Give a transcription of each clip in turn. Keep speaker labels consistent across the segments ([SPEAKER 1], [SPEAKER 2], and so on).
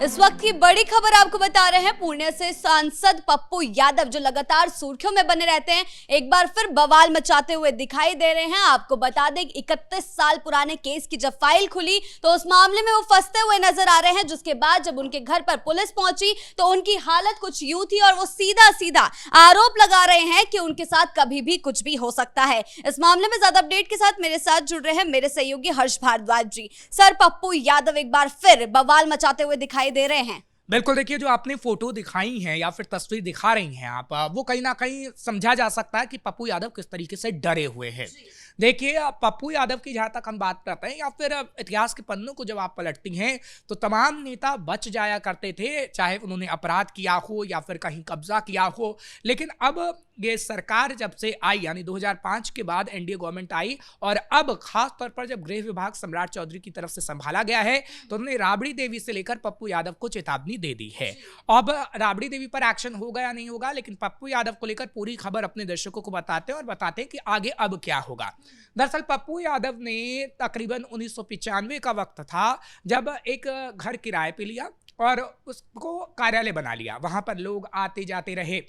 [SPEAKER 1] इस वक्त की बड़ी खबर आपको बता रहे हैं। पुणे से सांसद पप्पू यादव जो लगातार सुर्खियों में बने रहते हैं, एक बार फिर बवाल मचाते हुए दिखाई दे रहे हैं। आपको बता दें 31 साल पुराने केस की जब फाइल खुली तो उस मामले में वो फंसते हुए नजर आ रहे हैं, जिसके बाद जब उनके घर पर पुलिस पहुंची तो उनकी हालत कुछ यूं थी और वो सीधा सीधा आरोप लगा रहे हैं कि उनके साथ कभी भी कुछ भी हो सकता है। इस मामले में ज्यादा अपडेट के साथ मेरे साथ जुड़ रहे हैं मेरे सहयोगी हर्ष भारद्वाज जी। सर, पप्पू यादव एक बार फिर बवाल मचाते हुए दिखाई दे रहे हैं।
[SPEAKER 2] बिल्कुल, देखिए जो आपने फोटो दिखाई है या फिर तस्वीर दिखा रही हैं आप, वो कहीं ना कहीं समझा जा सकता है कि पप्पू यादव किस तरीके से डरे हुए हैं। देखिए, पप्पू यादव की जहां तक हम बात करते हैं या फिर इतिहास के पन्नों को जब आप पलटती हैं तो तमाम नेता बच जाया करते थे, चाहे उन्होंने अपराध किया हो या फिर कहीं कब्जा किया हो। लेकिन अब ये सरकार जब से आई, यानी 2005 के बाद एनडीए गवर्नमेंट आई और अब खास तौर पर जब गृह विभाग सम्राट चौधरी की तरफ से संभाला गया है तो उन्होंने राबड़ी देवी से लेकर पप्पू यादव को चेतावनी दे दी है। अब राबड़ी देवी पर एक्शन होगा या नहीं होगा, लेकिन पप्पू यादव को लेकर पूरी खबर अपने दर्शकों को बताते हैं और बताते हैं कि आगे अब क्या होगा। दरअसल पप्पू यादव ने तकरीबन 1995 का वक्त था जब एक घर किराए पे लिया और उसको कार्यालय बना लिया। वहां पर लोग आते जाते रहे।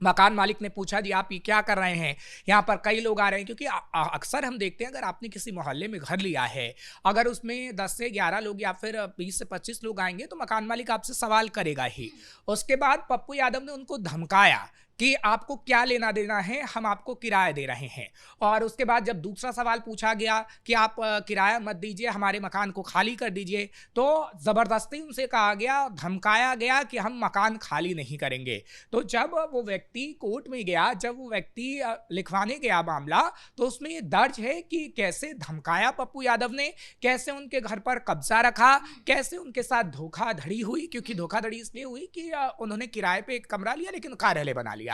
[SPEAKER 2] मकान मालिक ने पूछा, जी आप ये क्या कर रहे हैं, यहाँ पर कई लोग आ रहे हैं। क्योंकि अक्सर हम देखते हैं, अगर आपने किसी मोहल्ले में घर लिया है, अगर उसमें 10 से 11 लोग या फिर 20 से 25 लोग आएंगे तो मकान मालिक आपसे सवाल करेगा ही। उसके बाद पप्पू यादव ने उनको धमकाया कि आपको क्या लेना देना है, हम आपको किराया दे रहे हैं। और उसके बाद जब दूसरा सवाल पूछा गया कि आप किराया मत दीजिए, हमारे मकान को खाली कर दीजिए, तो ज़बरदस्ती उनसे कहा गया, धमकाया गया कि हम मकान खाली नहीं करेंगे। तो जब वो व्यक्ति कोर्ट में गया, जब वो व्यक्ति लिखवाने गया मामला, तो उसमें ये दर्ज है कि कैसे धमकाया पप्पू यादव ने, कैसे उनके घर पर कब्जा रखा, कैसे उनके साथ धोखाधड़ी हुई। क्योंकि धोखाधड़ी इसलिए हुई कि उन्होंने किराए पे एक कमरा लिया लेकिन कार्यालय बना लिया।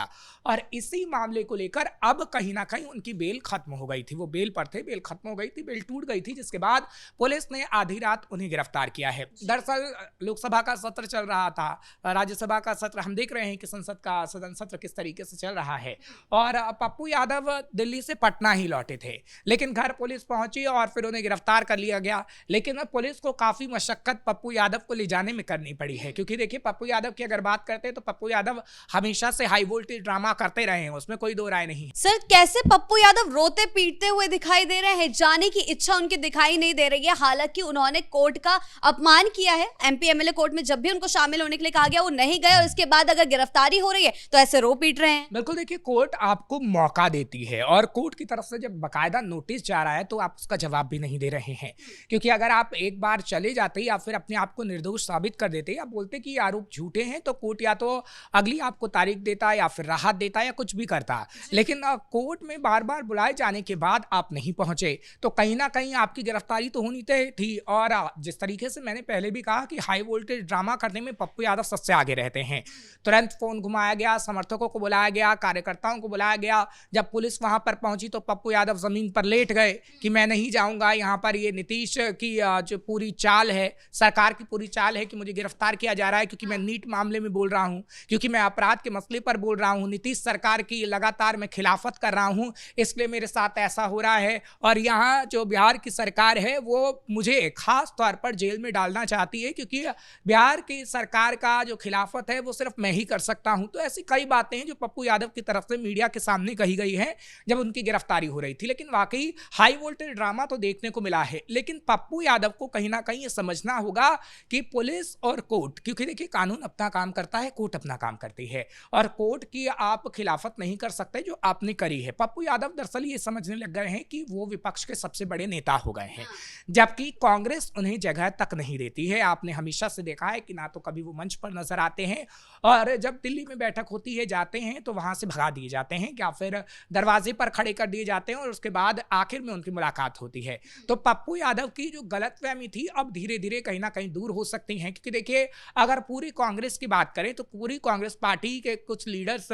[SPEAKER 2] और इसी मामले को लेकर अब कहीं ना कहीं उनकी बेल खत्म हो गई थी। वो बेल पर थे, बेल खत्म हो गई थी, बेल टूट गई थी, जिसके बाद पुलिस ने आधी रात उन्हें गिरफ्तार किया है। दरअसल लोकसभा का सत्र चल रहा था, राज्यसभा का सत्र, हम देख रहे हैं कि संसद का सदन सत्र किस तरीके से चल रहा है। और पप्पू यादव दिल्ली से पटना ही लौटे थे, लेकिन घर पुलिस पहुंची और फिर उन्हें गिरफ्तार कर लिया गया। लेकिन अब पुलिस को काफी मशक्कत पप्पू यादव को ले जाने में करनी पड़ी है। क्योंकि देखिए, पप्पू यादव की अगर बात करते हैं तो पप्पू यादव हमेशा से हाई वोल्टेज ड्रामा करते रहे हैं, उसमें कोई दो राय नहीं।
[SPEAKER 1] सर, कैसे पप्पू यादव रोते पीटते हुए दिखाई दे रहे हैं? जाने की इच्छा उनकी दिखाई नहीं दे रही है। हालांकि उन्होंने कोर्ट का अपमान किया है। एमपी एमएलए कोर्ट में जब भी उनको शामिल होने के लिए कहा गया वो नहीं गए, और इसके बाद अगर गिरफ्तारी हो रही है तो ऐसे रो पीट रहे हैं।
[SPEAKER 2] बिल्कुल, देखिए कोर्ट आपको मौका देती है और कोर्ट की तरफ से जब बकायदा नोटिस जा रहा है तो आप उसका जवाब भी नहीं दे रहे हैं। क्योंकि अगर आप एक बार चले जाते या फिर अपने आप को निर्दोष साबित कर देते या बोलते कि ये आरोप झूठे हैं, तो कोर्ट या तो अगली आपको तारीख देता या फिर राहत देता या कुछ भी करता। लेकिन कोर्ट में बार बार बुलाए जाने के बाद आप नहीं पहुंचे तो कहीं ना कहीं आपकी गिरफ्तारी तो होनी तय थी। और जिस तरीके से मैंने पहले भी कहा कि हाई वोल्टेज ड्रामा करने में पप्पू यादव सबसे आगे रहते हैं। तुरंत फोन घुमाया गया, समर्थकों को बुलाया गया, कार्यकर्ताओं को बुलाया गया। जब पुलिस वहां पर पहुंची तो पप्पू यादव जमीन पर लेट गए कि मैं नहीं जाऊंगा, यहाँ पर ये नीतीश की जो पूरी चाल है, सरकार की पूरी चाल है कि मुझे गिरफ्तार किया जा रहा है क्योंकि मैं नीट मामले में बोल रहा हूँ, क्योंकि मैं अपराध के मसले पर बोल रहा हूँ, नीतीश सरकार की लगातार मैं खिलाफत कर रहा हूं, इसलिए मेरे साथ ऐसा हो रहा है। और यहाँ जो बिहार की सरकार है वो मुझे खास तौर पर जेल में डालना चाहती है, क्योंकि बिहार की सरकार का जो खिलाफत है वो सिर्फ मैं ही कर सकता हूं। तो ऐसी कई बातें हैं जो पप्पू यादव की तरफ से मीडिया के सामने कही गई है जब उनकी गिरफ्तारी हो रही थी। लेकिन वाकई हाई वोल्टेज ड्रामा तो देखने को मिला है। लेकिन पप्पू यादव को कहीं ना कहीं ये समझना होगा कि पुलिस और कोर्ट, क्योंकि देखिए कानून अपना काम करता है, कोर्ट अपना काम करती है, और कोर्ट की आप खिलाफत नहीं कर सकते जो आपने करी है। पप्पू यादव दरअसल ये समझने लग गए हैं कि वो विपक्ष के सबसे बड़े नेता हो गए हैं, जबकि कांग्रेस उन्हें जगह तक नहीं देती है। आपने हमेशा से देखा है कि ना तो कभी वो मंच पर नजर आते हैं, और जब दिल्ली में बैठक होती है जाते हैं तो वहां से भगा दिए जाते हैं या फिर दरवाजे पर खड़े कर दिए जाते हैं, और उसके बाद आखिर में उनकी मुलाकात होती है। तो पप्पू यादव की जो गलतफहमी थी अब धीरे धीरे कहीं ना कहीं दूर हो सकती है। क्योंकि देखिए, अगर पूरी कांग्रेस की बात करें तो पूरी कांग्रेस पार्टी के कुछ लीडर्स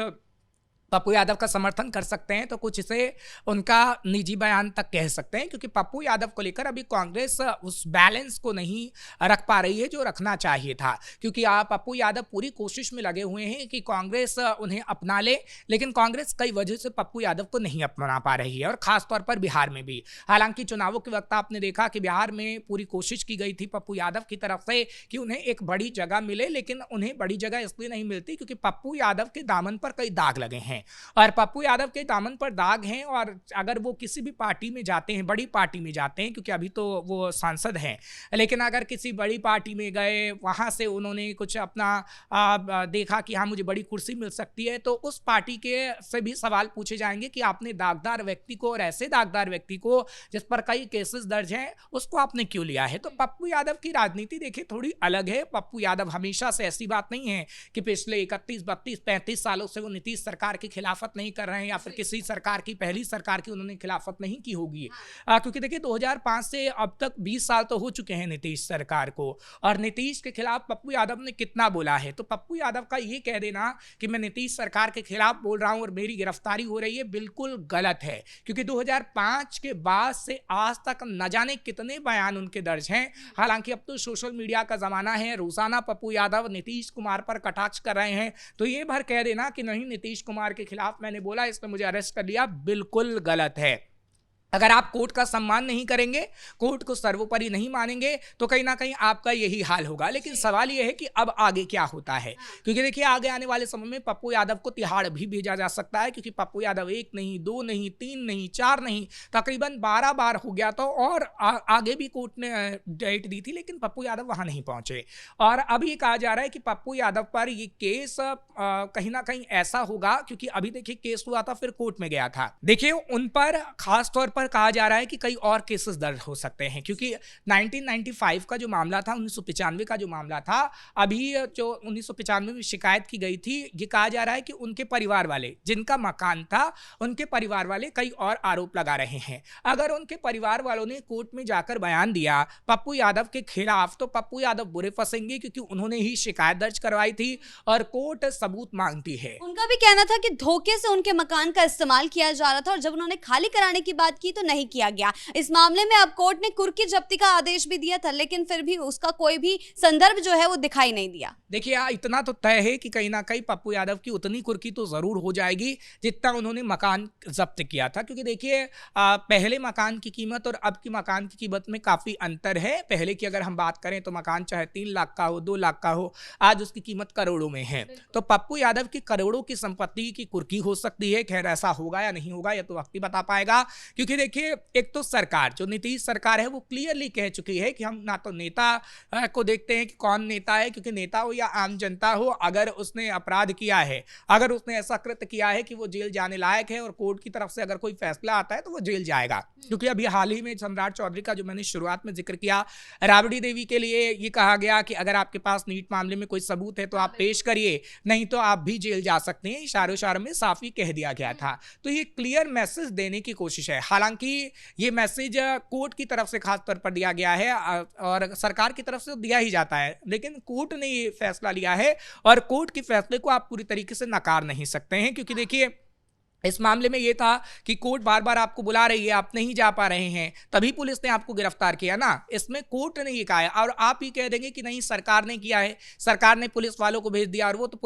[SPEAKER 2] पप्पू यादव का समर्थन कर सकते हैं तो कुछ इसे उनका निजी बयान तक कह सकते हैं, क्योंकि पप्पू यादव को लेकर अभी कांग्रेस उस बैलेंस को नहीं रख पा रही है जो रखना चाहिए था। क्योंकि पप्पू यादव पूरी कोशिश में लगे हुए हैं कि कांग्रेस उन्हें अपना ले, लेकिन कांग्रेस कई वजह से पप्पू यादव को नहीं अपना पा रही है, और खासतौर पर बिहार में भी। हालांकि चुनावों के वक्त आपने देखा कि बिहार में पूरी कोशिश की गई थी पप्पू यादव की तरफ से कि उन्हें एक बड़ी जगह मिले, लेकिन उन्हें बड़ी जगह इसलिए नहीं मिलती क्योंकि पप्पू यादव के दामन पर कई दाग लगे हैं। और पप्पू यादव के दामन पर दाग हैं, और अगर वो किसी भी पार्टी में जाते हैं, बड़ी पार्टी में जाते हैं, क्योंकि अभी तो वो सांसद हैं, लेकिन अगर किसी बड़ी पार्टी में गए, वहाँ से उन्होंने कुछ अपना देखा कि हाँ मुझे बड़ी कुर्सी मिल सकती है, तो उस पार्टी के से भी सवाल पूछे जाएंगे कि आपने दागदार व्यक्ति को, और ऐसे दागदार व्यक्ति को जिस पर कई केसेस दर्ज हैं, उसको आपने क्यों लिया है। तो पप्पू यादव की राजनीति देखिए थोड़ी अलग है। पप्पू यादव हमेशा से, ऐसी बात नहीं है कि पिछले 31, 32, 35 सालों से वो नीतीश सरकार की खिलाफत नहीं कर रहे हैं, या फिर किसी सरकार की, पहली सरकार की उन्होंने खिलाफत नहीं की होगी। क्योंकि देखिए 2005 से अब तक 20 साल तो हो चुके हैं नीतीश सरकार को, और नीतीश के खिलाफ पप्पू यादव ने कितना बोला है। तो पप्पू यादव का ये कह देना कि मैं नीतीश सरकार के खिलाफ बोल रहा हूं और मेरी गिरफ्तारी हो रही है, बिल्कुल गलत है। क्योंकि 2005 के बाद से आज तक न जाने कितने बयान उनके दर्ज हैं। हालांकि अब तो सोशल मीडिया का जमाना है, रोजाना पप्पू यादव नीतीश कुमार पर कटाक्ष कर रहे हैं, तो ये भर कह देना कि नहीं नीतीश कुमार के खिलाफ मैंने बोला, इसने मुझे अरेस्ट कर लिया, बिल्कुल गलत है। अगर आप कोर्ट का सम्मान नहीं करेंगे, कोर्ट को सर्वोपरि नहीं मानेंगे, तो कहीं ना कहीं आपका यही हाल होगा। लेकिन सवाल यह है कि अब आगे क्या होता है, क्योंकि देखिए आगे आने वाले समय में पप्पू यादव को तिहाड़ भी भेजा जा सकता है, क्योंकि पप्पू यादव 1 नहीं, 2 नहीं, 3 नहीं, 4 नहीं, तकरीबन 12 बार हो गया तो, और आगे भी कोर्ट ने डेट दी थी, लेकिन पप्पू यादव वहां नहीं पहुंचे। और अब ये कहा जा रहा है कि पप्पू यादव पर ये केस कहीं ना कहीं ऐसा होगा, क्योंकि अभी देखिए केस हुआ था, फिर कोर्ट में गया था, देखिए उन पर खासतौर पर कहा जा रहा है कि कई और केसेस दर्ज हो सकते हैं। क्योंकि 1995 का जो मामला था, 1995 का जो मामला था, अभी जो 1995 में शिकायत की गई थी, ये कहा जा रहा है कि उनके परिवार वाले, जिनका मकान था, उनके परिवार वाले कई और आरोप लगा रहे हैं। अगर उनके परिवार वालों ने कोर्ट में जाकर बयान दिया पप्पू यादव के खिलाफ, तो पप्पू यादव बुरे फंसेंगे, क्योंकि उन्होंने ही शिकायत दर्ज करवाई थी और कोर्ट सबूत मांगती है।
[SPEAKER 1] उनका भी कहना था कि धोखे से उनके मकान का इस्तेमाल किया जा रहा था, और जब उन्होंने खाली कराने की बात की तो नहीं किया गया। इस मामले में अब कोर्ट ने कुर्की जब्ती का आदेश भी दिया था, लेकिन फिर भी उसका कोई भी संदर्भ जो है वो दिखाई नहीं दिया।
[SPEAKER 2] देखिए इतना तो तय है कि कहीं ना कहीं पप्पू यादव की उतनी कुर्की तो जरूर हो जाएगी जितना उन्होंने मकान जब्त किया था। क्योंकि देखिए पहले मकान की कीमत और अब की मकान की कीमत में काफी अंतर है। पहले की अगर हम बात करें तो मकान चाहे 3 लाख का हो, 2 लाख का हो, आज उसकी कीमत करोड़ों में है। तो पप्पू यादव की करोड़ों की संपत्ति की कुर्की हो सकती है। खैर ऐसा होगा या नहीं होगा, यह तो वक्त ही बता पाएगा। क्योंकि देखिए एक तो सरकार, जो नीतीश सरकार है, वो क्लियरली कह चुकी है कि हम ना तो नेता को देखते हैं कि कौन नेता है, क्योंकि नेता हो या आम जनता हो, अगर उसने अपराध किया है, अगर उसने ऐसा कृत्य किया है कि वो जेल जाने लायक है और कोर्ट की तरफ से अगर कोई फैसला आता है तो वो जेल जाएगा। क्योंकि अभी हाल ही में सम्राट चौधरी का जो मैंने शुरुआत में जिक्र किया, राबड़ी देवी के लिए ये कहा गया कि अगर आपके पास नीट मामले में कोई सबूत है तो आप पेश करिए, नहीं तो आप भी जेल जा सकते हैं। इशारों इशारों में साफ ही कह दिया गया था। तो ये क्लियर मैसेज देने की कोशिश है। हालांकि ये मैसेज कोर्ट की तरफ से खास तौर पर दिया गया है और सरकार की तरफ से दिया ही जाता है, लेकिन कोर्ट ने ये फैसला लिया है और कोर्ट के फैसले को आप पूरी तरीके से नकार नहीं सकते हैं। क्योंकि देखिए इस मामले में ये था कि कोर्ट बार बार आपको बुला रही है, आप नहीं जा पा रहे हैं, तभी पुलिस ने आपको गिरफ्तार किया ना। इसमें कोर्ट ने ये कहा है, और आप ही कह देंगे कि नहीं सरकार ने किया है, सरकार ने पुलिस वालों को भेज दिया, और वो तो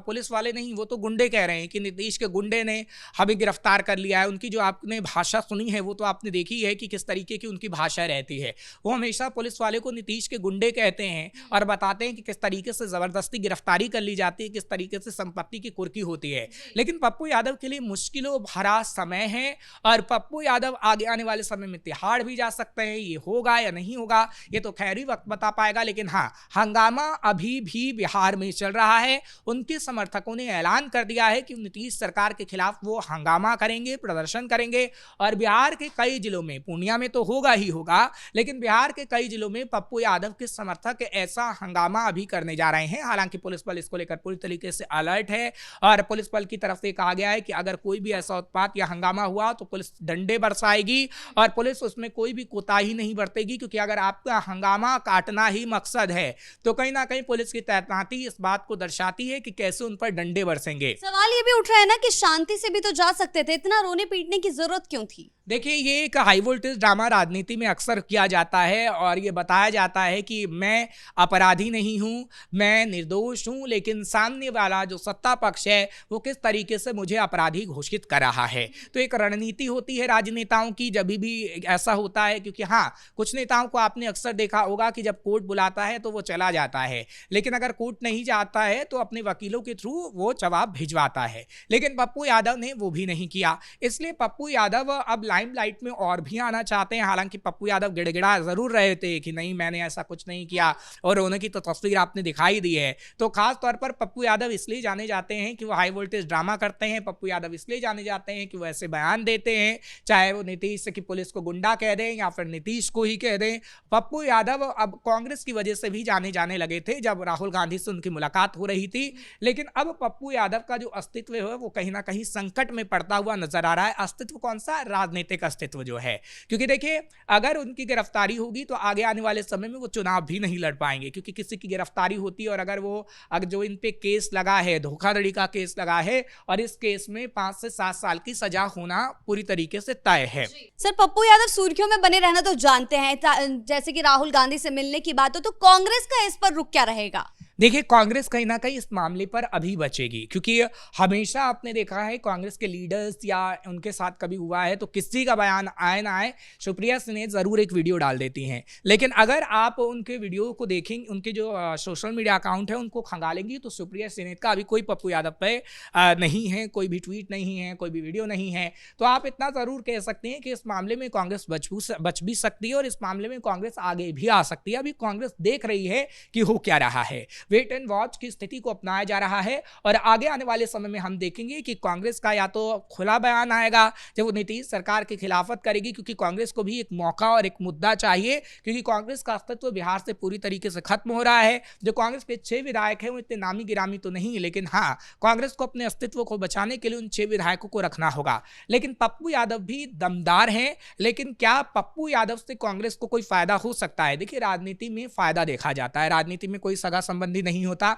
[SPEAKER 2] पुलिस वाले नहीं, वो तो गुंडे कह रहे हैं कि नीतीश के गुंडे ने हमें गिरफ्तार कर लिया है। उनकी जो आपने भाषा सुनी है वो तो आपने देखी है कि किस तरीके की उनकी भाषा रहती है। वो हमेशा पुलिस वाले को नीतीश के गुंडे कहते हैं और बताते हैं कि किस तरीके से जबरदस्ती गिरफ्तारी कर ली जाती है, किस तरीके से संपत्ति की कुर्की होती है। लेकिन पप्पू यादव के लिए मुश्किलों भरा समय है और पप्पू यादव आगे आने वाले समय में तिहाड़ भी जा सकते हैं। ये होगा या नहीं होगा ये तो खैर ही वक्त बता पाएगा। लेकिन हाँ, हंगामा अभी भी बिहार में चल रहा है। उनके समर्थकों ने ऐलान कर दिया है कि नीतीश सरकार के खिलाफ वो हंगामा करेंगे, प्रदर्शन करेंगे। और बिहार के कई जिलों में, पूर्णिया में तो होगा ही होगा, लेकिन बिहार के कई जिलों में पप्पू यादव के समर्थक ऐसा हंगामा अभी करने जा रहे हैं। हालांकि पुलिस बल इसको लेकर पूरी तरीके से अलर्ट है और पुलिस बल की तरफ से कहा गया है कि अगर कोई भी ऐसा उत्पात या हंगामा हुआ तो पुलिस डंडे बरसाएगी और पुलिस उसमें कोई भी कोताही नहीं बरतेगी, क्योंकि अगर आपका हंगामा काटना ही मकसद है तो कहीं ना कहीं पुलिस की तैनाती इस बात को दर्शाती है कि कैसे उन पर डंडे बरसेंगे।
[SPEAKER 1] सवाल ये भी उठ रहा है ना कि शांति से भी तो जा सकते थे, इतना रोने पीटने की जरूरत क्यों थी?
[SPEAKER 2] देखिए, ये एक हाई वोल्टेज ड्रामा राजनीति में अक्सर किया जाता है और ये बताया जाता है कि मैं अपराधी नहीं हूं, मैं निर्दोष हूं, लेकिन सामने वाला जो सत्ता पक्ष है वो किस तरीके से मुझे अपराधी घोषित कर रहा है। तो एक रणनीति होती है राजनेताओं की जब भी ऐसा होता है, क्योंकि हाँ, कुछ नेताओं को आपने अक्सर देखा होगा कि जब कोर्ट बुलाता है तो वो चला जाता है, लेकिन अगर कोर्ट नहीं जाता है तो अपने वकीलों के थ्रू वो जवाब भिजवाता है। लेकिन पप्पू यादव ने वो भी नहीं किया, इसलिए पप्पू यादव अब लाइमलाइट में और भी आना चाहते हैं। हालांकि पप्पू यादव गिड़गिड़ा जरूर रहे थे कि नहीं, मैंने ऐसा कुछ नहीं किया, और रोने की तो तस्वीर आपने दिखाई दी है। तो खास तौर पर पप्पू यादव इसलिए जाने जाते हैं कि वो हाई वोल्टेज ड्रामा करते हैं। पप्पू यादव इसलिए जाने जाते हैं कि वो ऐसे बयान देते हैं, चाहे वो नीतीश की पुलिस को गुंडा कह दें या फिर नीतीश को ही कह दें। पप्पू यादव अब कांग्रेस की वजह से भी जाने जाने लगे थे जब राहुल गांधी से उनकी मुलाकात हो रही थी, लेकिन अब पप्पू यादव का जो अस्तित्व है वो कहीं ना कहीं संकट में पड़ता हुआ नजर आ रहा है। अस्तित्व कौन सा? राजनीतिक अस्तित्व जो है, क्योंकि देखिए, अगर उनकी गिरफ्तारी होगी तो आगे आने वाले समय में वो चुनाव भी नहीं लड़ पाएंगे, क्योंकि किसी की गिरफ्तारी होती है और अगर जो इन पे केस लगा है, धोखाधड़ी का केस लगा है, और इस केस में 5 से 7 साल की सजा होना पूरी तरीके से तय है।
[SPEAKER 1] सर, पप्पू यादव सुर्खियों में बने रहना तो जानते हैं, जैसे कि राहुल गांधी से मिलने की बात हो, तो कांग्रेस का इस पर रुख क्या रहेगा?
[SPEAKER 2] देखिए, कांग्रेस कहीं ना कहीं इस मामले पर अभी बचेगी, क्योंकि हमेशा आपने देखा है कांग्रेस के लीडर्स या उनके साथ कभी हुआ है तो किसी का बयान आए ना आए, सुप्रिया सिन्हा जरूर एक वीडियो डाल देती हैं। लेकिन अगर आप उनके वीडियो को देखेंगे, उनके जो सोशल मीडिया अकाउंट है उनको खंगालेंगी, तो सुप्रिया सिन्हा का अभी कोई पप्पू यादव पे नहीं है, कोई भी ट्वीट नहीं है, कोई भी वीडियो नहीं है। तो आप इतना जरूर कह सकते हैं कि इस मामले में कांग्रेस बच भी सकती है और इस मामले में कांग्रेस आगे भी आ सकती है। अभी कांग्रेस देख रही है कि हो क्या रहा है, वेट एंड वॉच की स्थिति को अपनाया जा रहा है, और आगे आने वाले समय में हम देखेंगे कि कांग्रेस का या तो खुला बयान आएगा जब वो नीतीश सरकार की खिलाफत करेगी, क्योंकि कांग्रेस को भी एक मौका और एक मुद्दा चाहिए, क्योंकि कांग्रेस का अस्तित्व बिहार से पूरी तरीके से खत्म हो रहा है। जो कांग्रेस के 6 विधायक हैं वो इतने नामी गिरामी तो नहीं, लेकिन हाँ, कांग्रेस को अपने अस्तित्व को बचाने के लिए उन 6 विधायकों को रखना होगा। लेकिन पप्पू यादव भी दमदार हैं, लेकिन क्या पप्पू यादव से कांग्रेस को कोई फायदा हो सकता है? देखिए, राजनीति में फायदा देखा जाता है, राजनीति में कोई सगा संबंधी नहीं होता,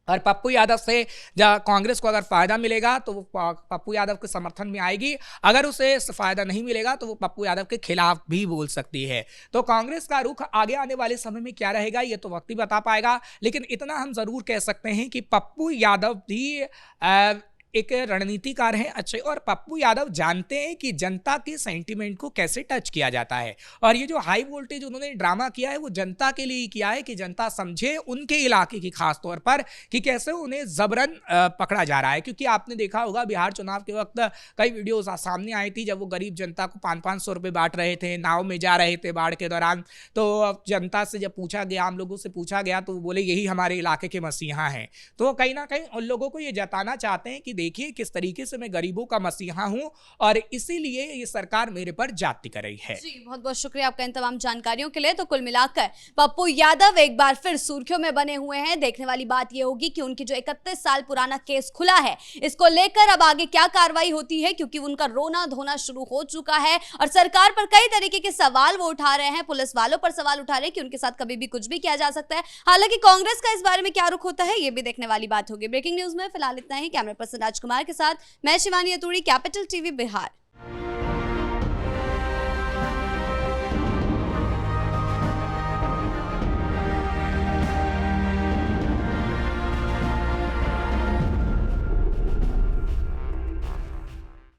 [SPEAKER 2] और पप्पू यादव से कांग्रेस को अगर फायदा मिलेगा तो वो पप्पू यादव के समर्थन में आएगी, अगर उसे फायदा नहीं मिलेगा तो वो पप्पू यादव के खिलाफ भी बोल सकती है। तो कांग्रेस का रुख आगे आने वाले समय में क्या रहेगा ये तो वक्त ही बता पाएगा, लेकिन इतना हम जरूर कह सकते हैं कि पप्पू यादव भी एक रणनीतिकार हैं अच्छे, और पप्पू यादव जानते हैं कि जनता के सेंटीमेंट को कैसे टच किया जाता है, और ये जो हाई वोल्टेज उन्होंने ड्रामा किया है वो जनता के लिए ही किया है कि जनता समझे उनके इलाके की खास तौर पर कि कैसे उन्हें जबरन पकड़ा जा रहा है। क्योंकि आपने देखा होगा बिहार चुनाव के वक्त कई वीडियोज सामने आई थी जब वो गरीब जनता को 500-500 रुपये बांट रहे थे, नाव में जा रहे थे बाढ़ के दौरान। तो जनता से जब पूछा गया, आम लोगों से पूछा गया, तो वो बोले यही हमारे इलाके के मसीहा हैं। तो कहीं ना कहीं उन लोगों को ये जताना चाहते हैं कि देखिए किस तरीके से मैं गरीबों का मसीहा हूं, और इसीलिए ये सरकार मेरे पर जाति कर रही है।
[SPEAKER 1] जी, बहुत बहुत शुक्रिया आपका इन तमाम जानकारियों के लिए। तो कुल मिलाकर पप्पू यादव एक बार फिर सुर्खियों में बने हुए हैं। देखने वाली बात यह होगी कि उनकी जो 31 साल पुराना केस खुला है, इसको लेकर अब आगे क्या कार्रवाई होती है, क्योंकि उनका रोना धोना शुरू हो चुका है और सरकार पर कई तरीके के सवाल वो उठा रहे हैं, पुलिस वालों पर सवाल उठा रहे हैं कि उनके साथ कभी भी कुछ भी किया जा सकता है। हालांकि कांग्रेस का इस बारे में क्या रुख होता है ये भी देखने वाली बात होगी। ब्रेकिंग न्यूज में फिलहाल इतना ही। कैमरा पर्सन राजकुमार के साथ मैं शिवानी अतुड़ी, कैपिटल टीवी बिहार।